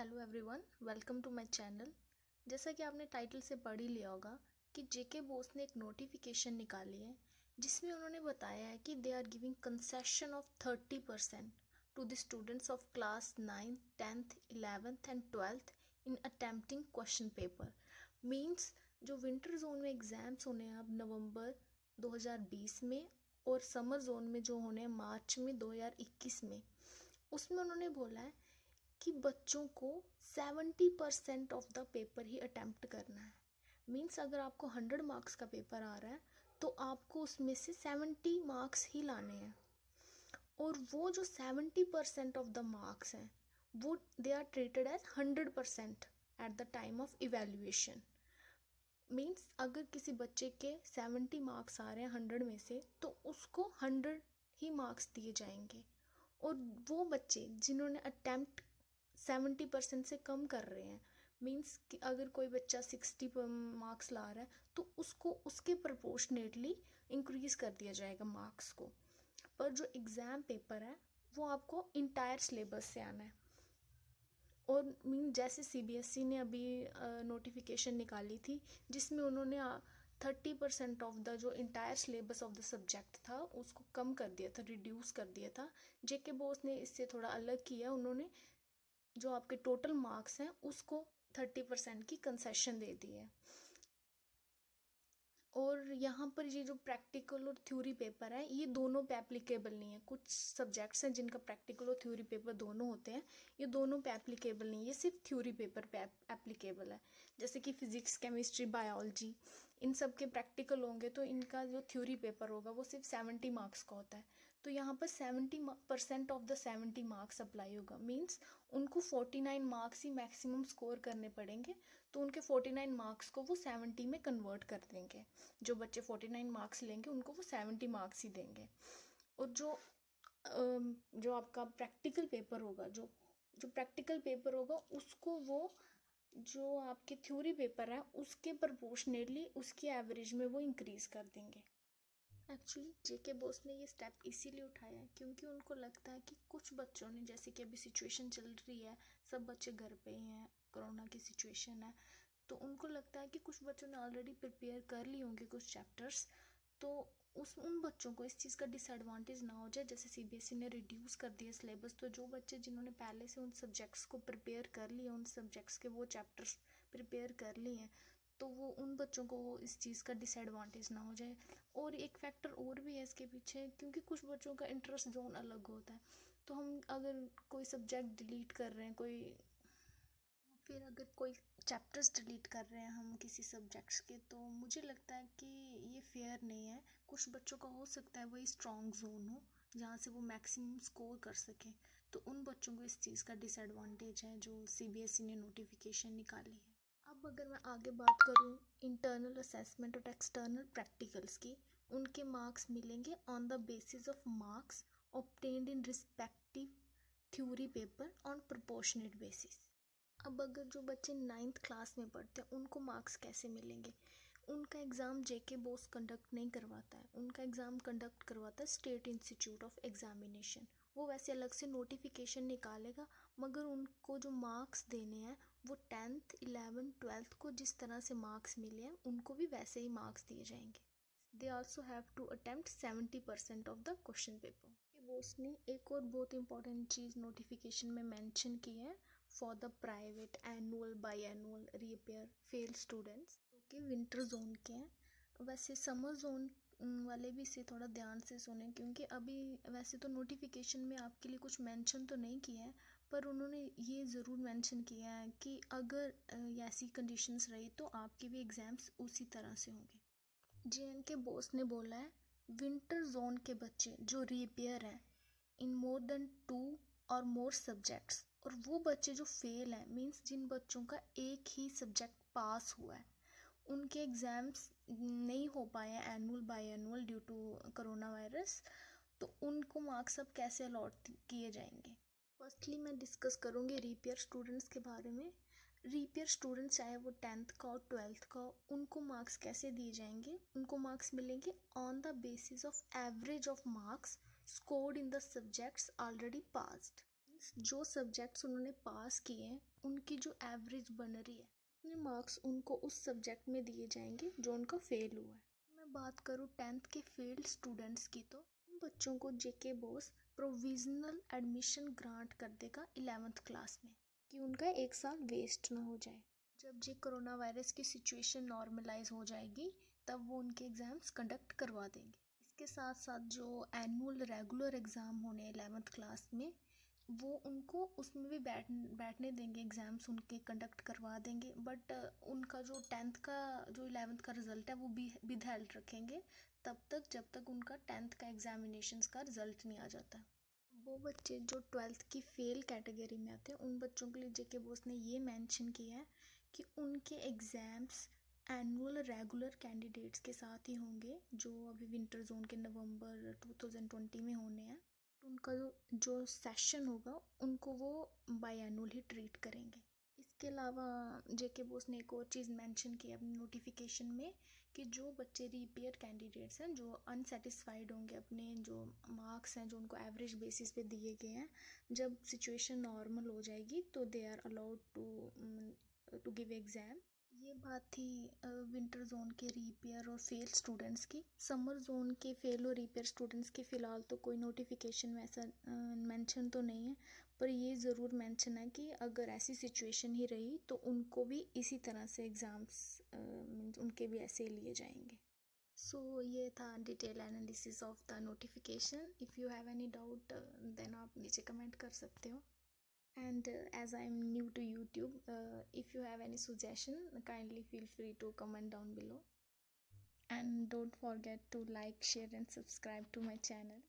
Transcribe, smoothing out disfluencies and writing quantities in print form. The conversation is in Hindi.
Hello everyone, welcome to my channel. जैसा कि आपने टाइटल से पढ़ ही लिया होगा कि जेके बोस ने एक नोटिफिकेशन निकाली है जिसमें उन्होंने बताया है कि they are giving concession of 30% to the students of class 9th, 10th, 11th and 12th in attempting question paper. Means जो विंटर जोन में एग्जाम्स होने हैं अब नवंबर 2020 में और समर जोन में जो होने हैं मार्च में 2021 में, उसमें उन्होंने बोला है कि बच्चों को 70% of the paper he attempt करना है। मीन्स अगर आपको 100 मार्क्स का पेपर आ रहा है तो आपको उसमें से 70 मार्क्स ही लाने हैं। और वो जो 70% ऑफ द मार्क्स हैं वो they are treated as 100% at the time of evaluation. Means अगर किसी बच्चे के 70 मार्क्स आ रहे हैं 100 में से तो उसको 100 ही मार्क्स दिए जाएंगे। और वो बच्चे जिन्होंने अटेम्प्ट 70% से कम कर रहे हैं, मीन्स कि अगर कोई बच्चा 60 मार्क्स ला रहा है तो उसको उसके प्रोपोर्शनेटली इंक्रीज कर दिया जाएगा मार्क्स को। पर जो एग्ज़ाम पेपर है वो आपको इंटायर सिलेबस से आना है। और मीन जैसे सीबीएसई ने अभी नोटिफिकेशन निकाली थी जिसमें उन्होंने 30% ऑफ द जो entire syllabus of the subject था उसको कम कर दिया था, रिड्यूस कर दिया था। जेके बोस ने इससे थोड़ा अलग किया, उन्होंने जो आपके टोटल मार्क्स हैं उसको 30% की कंसेशन दे दी है। और यहाँ पर ये जो प्रैक्टिकल और थ्योरी पेपर है ये दोनों पे एप्लीकेबल नहीं है। कुछ सब्जेक्ट्स हैं जिनका प्रैक्टिकल और थ्योरी पेपर दोनों होते हैं, ये दोनों पे एप्लीकेबल नहीं है, ये सिर्फ थ्योरी पेपर पे एप्लीकेबल है। जैसे कि फिजिक्स, केमिस्ट्री, बायोलॉजी, इन सब के प्रैक्टिकल होंगे तो इनका जो थ्योरी पेपर होगा वो सिर्फ 70 मार्क्स का होता है। तो यहाँ पर 70% ऑफ द 70 मार्क्स अप्लाई होगा। मीन्स उनको 49 मार्क्स ही मैक्सिमम स्कोर करने पड़ेंगे, तो उनके 49 मार्क्स को वो 70 में कन्वर्ट कर देंगे। जो बच्चे 49 मार्क्स लेंगे उनको वो 70 मार्क्स ही देंगे। और जो आपका प्रैक्टिकल पेपर होगा, जो जो प्रैक्टिकल पेपर होगा उसको वो जो आपके थ्योरी पेपर है उसके प्रोपोर्शनेटली उसकी एवरेज में वो इंक्रीज कर देंगे। एक्चुअली जेके बोस ने ये स्टेप इसीलिए उठाया है क्योंकि उनको लगता है कि कुछ बच्चों ने, जैसे कि अभी सिचुएशन चल रही है, सब बच्चे घर पे ही हैं, कोरोना की सिचुएशन है, तो उनको लगता है कि कुछ बच्चों ने ऑलरेडी प्रिपेयर कर ली होंगे कुछ चैप्टर्स, तो उन बच्चों को इस चीज़ का डिसएडवांटेज ना हो जाए। जैसे सीबीएसई ने रिड्यूस कर दिया सिलेबस, तो जो बच्चे जिन्होंने पहले से उन सब्जेक्ट्स को प्रिपेयर कर लिया, उन सब्जेक्ट्स के वो चैप्टर्स प्रिपेयर कर लिए हैं, तो वो उन बच्चों को वो इस चीज़ का डिसएडवांटेज ना हो जाए। और एक फैक्टर और भी है इसके पीछे, क्योंकि कुछ बच्चों का इंटरेस्ट जोन अलग होता है। तो हम अगर कोई सब्जेक्ट डिलीट कर रहे हैं, फिर अगर कोई चैप्टर्स डिलीट कर रहे हैं हम किसी सब्जेक्ट्स के, तो मुझे लगता है कि ये फेयर नहीं है। कुछ बच्चों का हो सकता है वही स्ट्रॉन्ग जोन हो जहाँ से वो मैक्सिमम स्कोर कर सके, तो उन बच्चों को इस चीज़ का डिसएडवांटेज है जो सीबीएसई ने नोटिफिकेशन निकाली है। अब अगर मैं आगे बात करूँ इंटरनल असेसमेंट और एक्सटर्नल प्रैक्टिकल्स की, उनके मार्क्स मिलेंगे on the basis of marks obtained in respective theory paper on proportionate basis. अब अगर जो बच्चे 9th क्लास में पढ़ते हैं उनको मार्क्स कैसे मिलेंगे? उनका एग्ज़ाम जेके बोस कंडक्ट नहीं करवाता है, उनका एग्ज़ाम कंडक्ट करवाता है स्टेट इंस्टीट्यूट ऑफ एग्जामिनेशन। वो वैसे अलग से नोटिफिकेशन निकालेगा, मगर उनको जो मार्क्स देने हैं वो 10th, 11th, 12th को जिस तरह से मार्क्स मिले हैं उनको भी वैसे ही मार्क्स दिए जाएंगे। They also have to attempt 70% of the question paper. बोस ने एक और बहुत इंपॉर्टेंट चीज़ नोटिफिकेशन में मेंशन की है for the private annual bi annual reappear fail students, जो कि विंटर जोन के हैं। वैसे समर जोन वाले भी इसे थोड़ा ध्यान से सुने, क्योंकि अभी वैसे तो नोटिफिकेशन में आपके लिए कुछ मेंशन तो नहीं किया है, पर उन्होंने ये ज़रूर मेंशन किया है कि अगर ऐसी कंडीशंस रही तो आपके भी एग्ज़ाम्स उसी तरह से होंगे। जेएनके बोस ने बोला है विंटर जोन के बच्चे जो रीअपेयर हैं इन मोर देन 2 और मोर सब्जेक्ट्स, और वो बच्चे जो फेल हैं, मीन्स जिन बच्चों का एक ही सब्जेक्ट पास हुआ है, उनके एग्ज़ाम्स नहीं हो पाए हैं annual bi annual due to corona virus, तो उनको मार्क्स अब कैसे अलॉट किए जाएंगे। फर्स्टली मैं डिस्कस करूँगी रीपेयर स्टूडेंट्स के बारे में। रीपेयर स्टूडेंट्स चाहे वो 10th का और 12th का हो, उनको मार्क्स कैसे दिए जाएंगे? उनको मार्क्स मिलेंगे on the basis of average of marks scored in the subjects already passed. Means जो सब्जेक्ट्स उन्होंने पास किए हैं उनकी जो एवरेज बन रही है, उतने मार्क्स उनको उस सब्जेक्ट में दिए जाएंगे जो उनका फेल हुआ है। मैं बात करूँ 10th के फेल्ड स्टूडेंट्स की, तो उन बच्चों को जेके बोस प्रोविजनल एडमिशन ग्रांट कर देगा 11th क्लास में, कि उनका एक साल वेस्ट ना हो जाए। जब ये कोरोना वायरस की सिचुएशन नॉर्मलाइज हो जाएगी तब वो उनके एग्ज़ाम्स कंडक्ट करवा देंगे। इसके साथ साथ जो एनुअल रेगुलर एग्ज़ाम होने 11th क्लास में, वो उनको उसमें भी बैठने देंगे, एग्ज़ाम्स उनके कंडक्ट करवा देंगे। बट उनका जो 10th का जो 11th का रिज़ल्ट है वो भी विदहेल्ड रखेंगे तब तक जब तक उनका 10th का एग्जामिनेशंस का रिज़ल्ट नहीं आ जाता। वो बच्चे जो 12th की फेल कैटेगरी में आते हैं उन बच्चों के लिए जेके बोस ने ये मेंशन किया है कि उनके एग्ज़ाम्स एनुअल रेगुलर कैंडिडेट्स के साथ ही होंगे जो अभी विंटर जोन के नवंबर 2020 में होने हैं। उनका जो सेशन होगा उनको वो बाई एनुअल ही ट्रीट करेंगे। इसके अलावा जेके बोस ने एक और चीज़ मेंशन की अपनी नोटिफिकेशन में कि जो बच्चे रिपेयर कैंडिडेट्स हैं जो अनसेटिस्फाइड होंगे अपने जो मार्क्स हैं जो उनको एवरेज बेसिस पे दिए गए हैं, जब सिचुएशन नॉर्मल हो जाएगी तो they are allowed to give exam. ये बात थी विंटर जोन के रिपेयर और फेल स्टूडेंट्स की। समर जोन के फेल और रिपेयर स्टूडेंट्स की फ़िलहाल तो कोई नोटिफिकेशन में ऐसा मेंशन तो नहीं है, पर ये ज़रूर मेंशन है कि अगर ऐसी सिचुएशन ही रही तो उनको भी इसी तरह से एग्ज़ाम्स मीन्स उनके भी ऐसे ही लिए जाएंगे। सो ये था detail analysis of the notification. If you have any doubt then आप नीचे कमेंट कर सकते हो। And as I'm new to YouTube, if you have any suggestion, kindly feel free to comment down below. And don't forget to like, share, and subscribe to my channel.